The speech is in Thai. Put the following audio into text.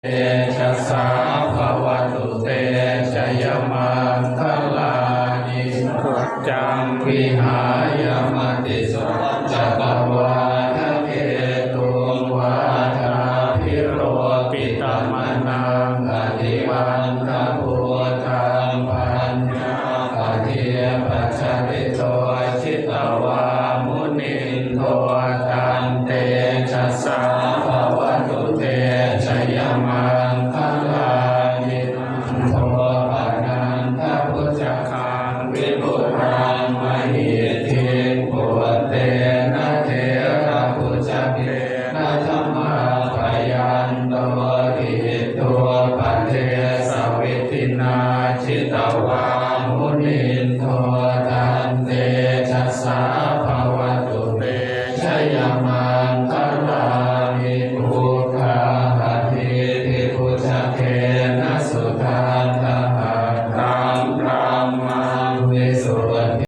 เตชะสาภวตุเตชะยมังคลานิรัจจังวิหายมติสุจักวาทเกตุงวาทาพิโรปิตมนังอธิวันทพุทธังปัญญาปเทียปัจจติโตชิตวามุนินโทตันเตชะสาภวตุเตชะยมังค